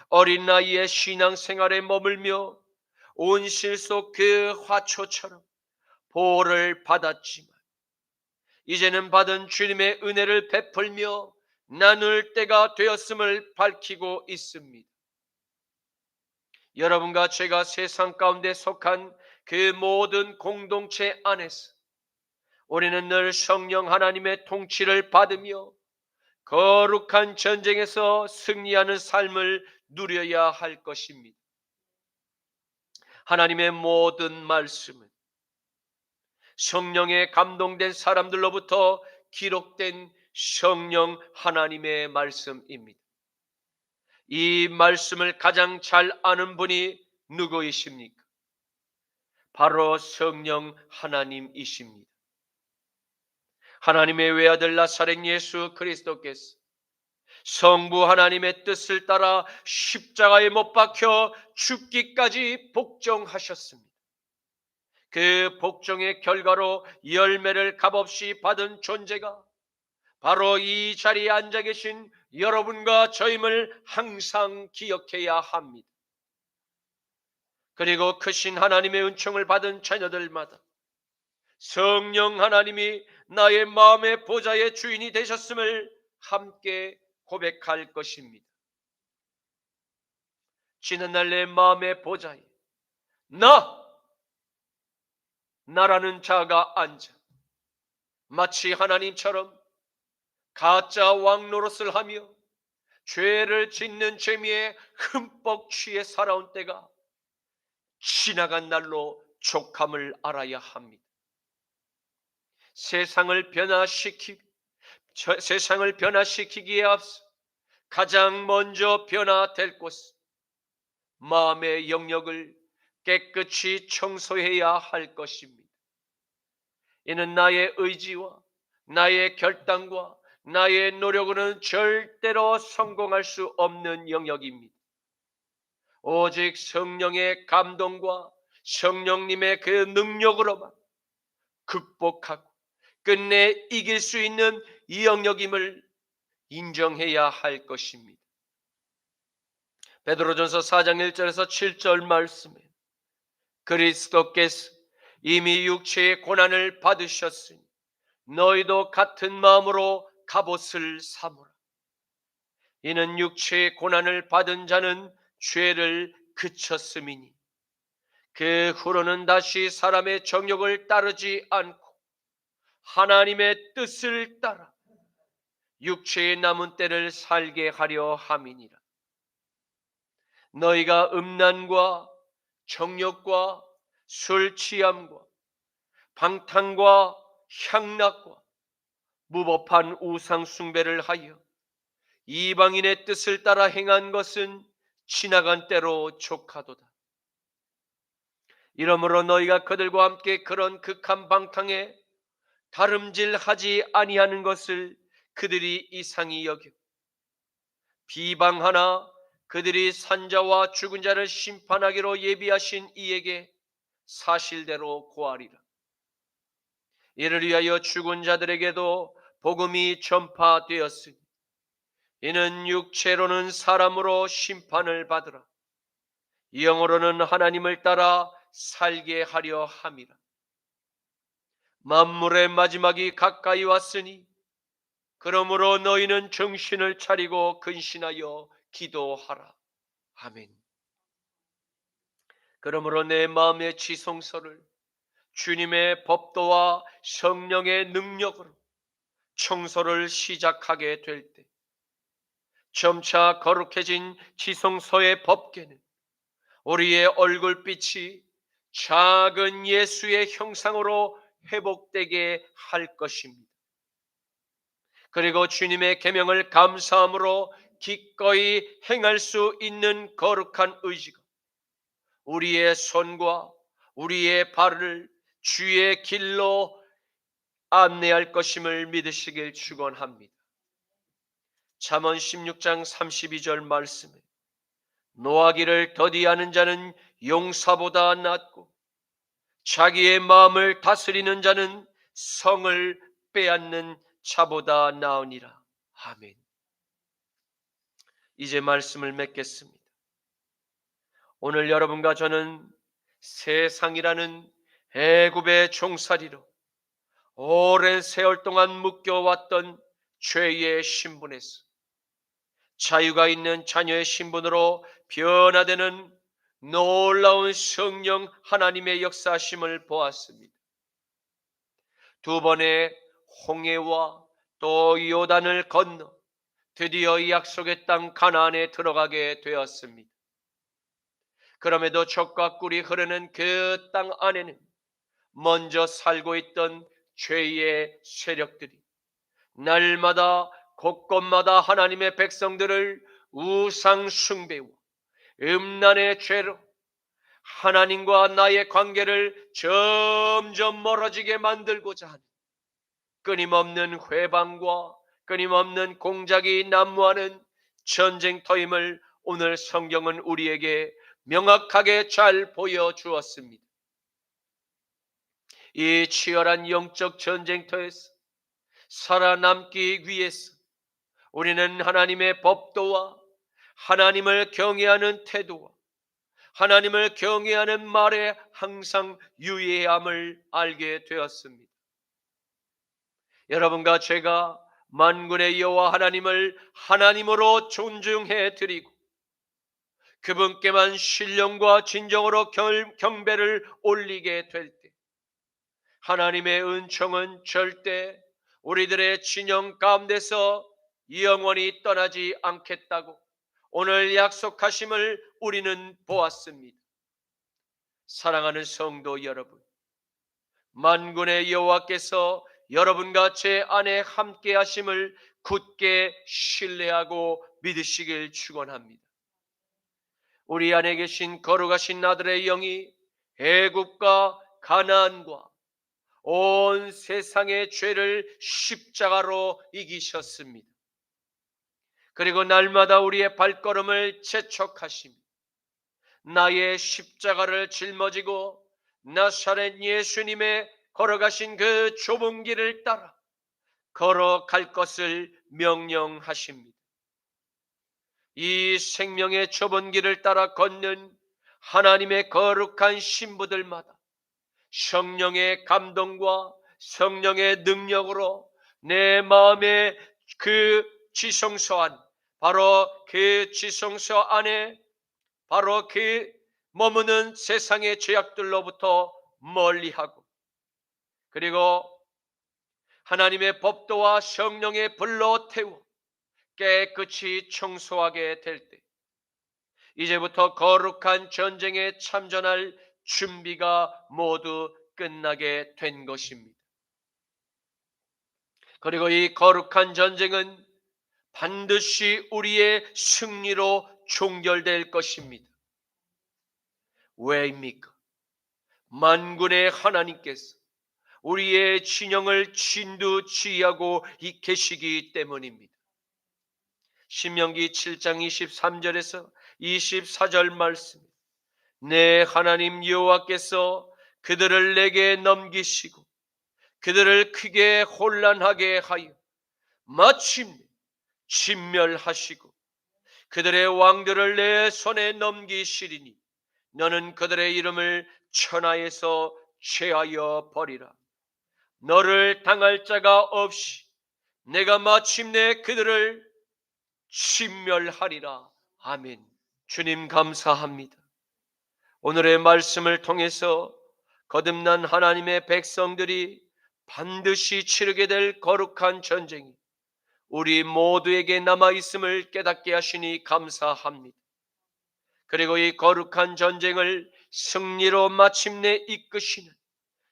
어린 나이에 신앙생활에 머물며 온실 속 그 화초처럼 보호를 받았지만 이제는 받은 주님의 은혜를 베풀며 나눌 때가 되었음을 밝히고 있습니다. 여러분과 제가 세상 가운데 속한 그 모든 공동체 안에서 우리는 늘 성령 하나님의 통치를 받으며 거룩한 전쟁에서 승리하는 삶을 누려야 할 것입니다. 하나님의 모든 말씀은 성령에 감동된 사람들로부터 기록된 성령 하나님의 말씀입니다. 이 말씀을 가장 잘 아는 분이 누구이십니까? 바로 성령 하나님이십니다. 하나님의 외아들 나사렛 예수 그리스도께서 성부 하나님의 뜻을 따라 십자가에 못 박혀 죽기까지 복종하셨습니다. 그 복종의 결과로 열매를 값없이 받은 존재가 바로 이 자리에 앉아 계신 여러분과 저임을 항상 기억해야 합니다. 그리고 크신 하나님의 은총을 받은 자녀들마다 성령 하나님이 나의 마음의 보좌의 주인이 되셨음을 함께 고백할 것입니다. 지난날 내 마음의 보좌에 나라는 자가 앉아 마치 하나님처럼 가짜 왕 노릇을 하며 죄를 짓는 재미에 흠뻑 취해 살아온 때가 지나간 날로 족함을 알아야 합니다. 세상을 변화시키기에 앞서 가장 먼저 변화될 곳은 마음의 영역을 깨끗이 청소해야 할 것입니다. 이는 나의 의지와 나의 결단과 나의 노력으로는 절대로 성공할 수 없는 영역입니다. 오직 성령의 감동과 성령님의 그 능력으로만 극복하고 끝내 이길 수 있는 이 영역임을 인정해야 할 것입니다. 베드로전서 4장 1절에서 7절 말씀에 그리스도께서 이미 육체의 고난을 받으셨으니 너희도 같은 마음으로 갑옷을 삼으라. 이는 육체의 고난을 받은 자는 죄를 그쳤음이니 그 후로는 다시 사람의 정욕을 따르지 않고 하나님의 뜻을 따라 육체의 남은 때를 살게 하려 함이니라. 너희가 음란과 정욕과 술 취함과 방탕과 향락과 무법한 우상 숭배를 하여 이방인의 뜻을 따라 행한 것은 지나간 때로 족하도다. 이러므로 너희가 그들과 함께 그런 극한 방탕에 다름질하지 아니하는 것을 그들이 이상히 여겨 비방하나 그들이 산자와 죽은 자를 심판하기로 예비하신 이에게 사실대로 고하리라. 이를 위하여 죽은 자들에게도 복음이 전파되었으니 이는 육체로는 사람으로 심판을 받으라 영으로는 하나님을 따라 살게 하려 함이라. 만물의 마지막이 가까이 왔으니 그러므로 너희는 정신을 차리고 근신하여 기도하라. 아멘. 그러므로 내 마음의 지성소를 주님의 법도와 성령의 능력으로 청소를 시작하게 될 때 점차 거룩해진 지성소의 법궤는 우리의 얼굴빛이 작은 예수의 형상으로 회복되게 할 것입니다. 그리고 주님의 계명을 감사함으로 기꺼이 행할 수 있는 거룩한 의지가 우리의 손과 우리의 발을 주의 길로 안내할 것임을 믿으시길 축원합니다. 잠언 16장 32절 말씀에 노하기를 더디하는 자는 용사보다 낫고 자기의 마음을 다스리는 자는 성을 빼앗는 자보다 나으니라. 아멘. 이제 말씀을 맺겠습니다. 오늘 여러분과 저는 세상이라는 애굽의 종살이로 오랜 세월 동안 묶여왔던 죄의 신분에서 자유가 있는 자녀의 신분으로 변화되는 놀라운 성령 하나님의 역사심을 보았습니다. 두 번의 홍해와 또 요단을 건너 드디어 약속의 땅 가나안에 들어가게 되었습니다. 그럼에도 젖과 꿀이 흐르는 그 땅 안에는 먼저 살고 있던 죄의 세력들이 날마다 곳곳마다 하나님의 백성들을 우상 숭배와 음란의 죄로 하나님과 나의 관계를 점점 멀어지게 만들고자 하는 끊임없는 회방과 끊임없는 공작이 난무하는 전쟁터임을 오늘 성경은 우리에게 명확하게 잘 보여주었습니다. 이 치열한 영적 전쟁터에서 살아남기 위해서 우리는 하나님의 법도와 하나님을 경외하는 태도와 하나님을 경외하는 말에 항상 유의해야 함을 알게 되었습니다. 여러분과 제가 만군의 여호와 하나님을 하나님으로 존중해 드리고 그분께만 신령과 진정으로 경배를 올리게 될 때 하나님의 은총은 절대 우리들의 진영 가운데서 영원히 떠나지 않겠다고 오늘 약속하심을 우리는 보았습니다. 사랑하는 성도 여러분, 만군의 여호와께서 여러분과 제 안에 함께 하심을 굳게 신뢰하고 믿으시길 축원합니다. 우리 안에 계신 거룩하신 아들의 영이 애굽과 가나안과 온 세상의 죄를 십자가로 이기셨습니다. 그리고 날마다 우리의 발걸음을 재촉하시며 나의 십자가를 짊어지고 나사렛 예수님의 걸어가신 그 좁은 길을 따라 걸어갈 것을 명령하십니다. 이 생명의 좁은 길을 따라 걷는 하나님의 거룩한 신부들마다 성령의 감동과 성령의 능력으로 내 마음의 그 지성소 안, 바로 그 지성소 안에 바로 그 머무는 세상의 죄악들로부터 멀리하고 그리고 하나님의 법도와 성령의 불로 태워 깨끗이 청소하게 될 때 이제부터 거룩한 전쟁에 참전할 준비가 모두 끝나게 된 것입니다. 그리고 이 거룩한 전쟁은 반드시 우리의 승리로 종결될 것입니다. 왜입니까? 만군의 하나님께서 우리의 진영을 진두지휘하고 계시기 때문입니다. 신명기 7장 23절에서 24절 말씀, 내 하나님 여호와께서 그들을 내게 넘기시고 그들을 크게 혼란하게 하여 마침내 진멸하시고 그들의 왕들을 내 손에 넘기시리니 너는 그들의 이름을 천하에서 제하여 버리라. 너를 당할 자가 없이 내가 마침내 그들을 진멸하리라. 아멘. 주님 감사합니다. 오늘의 말씀을 통해서 거듭난 하나님의 백성들이 반드시 치르게 될 거룩한 전쟁이 우리 모두에게 남아있음을 깨닫게 하시니 감사합니다. 그리고 이 거룩한 전쟁을 승리로 마침내 이끄시는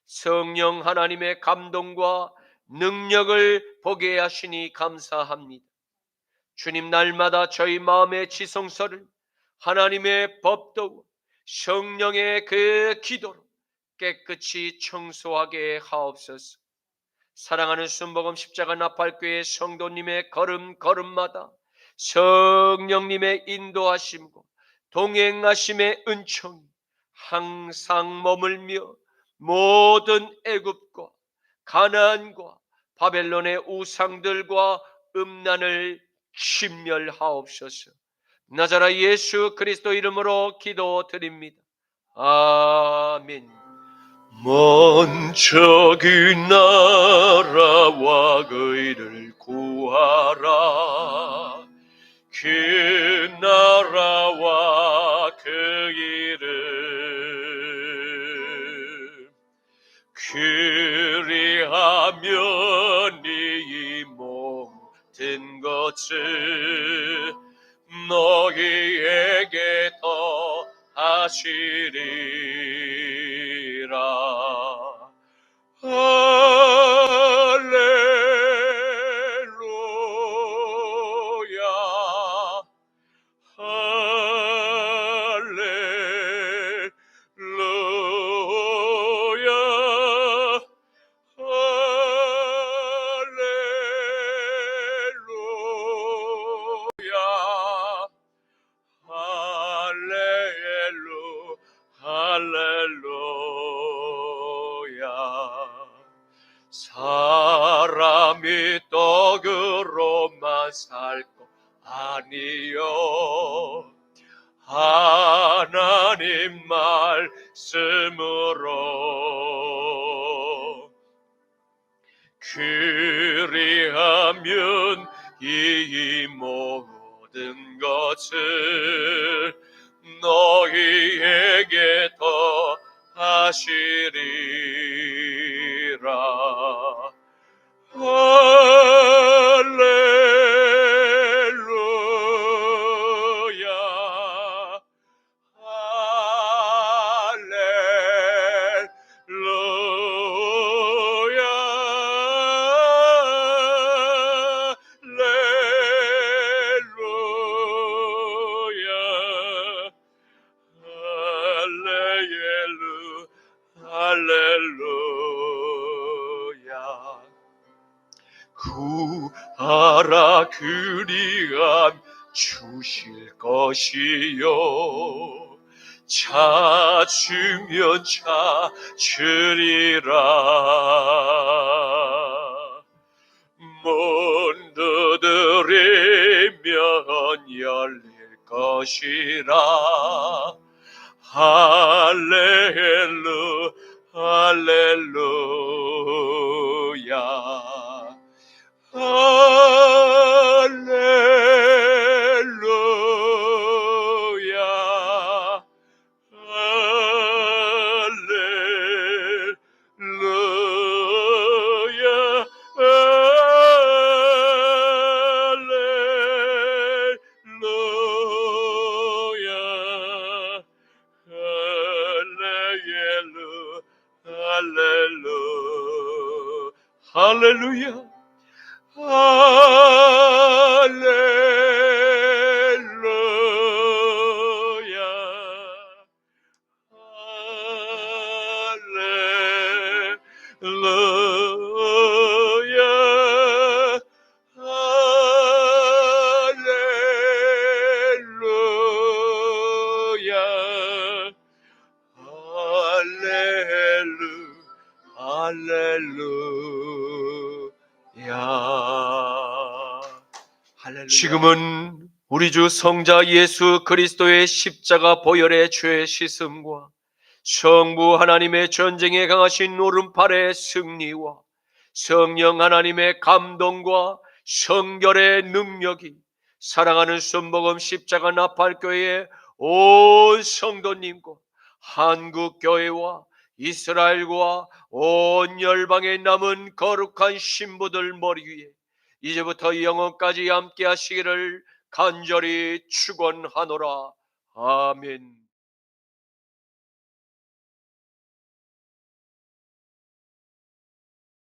성령 하나님의 감동과 능력을 보게 하시니 감사합니다. 주님, 날마다 저희 마음의 지성소를 하나님의 법도와 성령의 그 기도로 깨끗이 청소하게 하옵소서. 사랑하는 순복음 십자가 나팔교회 성도님의 걸음걸음마다 성령님의 인도하심과 동행하심의 은총이 항상 머물며 모든 애굽과 가나안과 바벨론의 우상들과 음란을 진멸하옵소서. 나자라 예수 그리스도 이름으로 기도드립니다. 아멘. 먼저 그 나라와 의를 구하라. 그 나라와 그 이름 그리하면 이 모든 것을 너희에게 더하시리라. 할렐루야. 할렐루야. 할렐루야. 할렐루야. 사람이 떡으로만 살 것 아니요 하나님 말씀으로 그리하면 이 모든 것을 너희에게 더하시리라. 할렐루야. 할렐루야. 할렐루야. 구하라 그리함 주실 것이요 찾으면 찾으리라. 문 두드리면 열릴 것이라. 할렐루 할렐루야. 할렐루야. 할렐루야. 할렐루야. 할렐루야. 할렐루야. 할렐루야. 할렐루야. 할렐루야. 할렐루야. 지금은 우리 주 성자 예수 그리스도의 십자가 보혈의 죄 씻음과 성부 하나님의 전쟁에 강하신 오른팔의 승리와 성령 하나님의 감동과 성결의 능력이 사랑하는 순복음 십자가 나팔교회의 온 성도님과 한국교회와 이스라엘과 온 열방에 남은 거룩한 신부들 머리 위에 이제부터 영원까지 함께 하시기를 간절히 축원하노라. 아멘.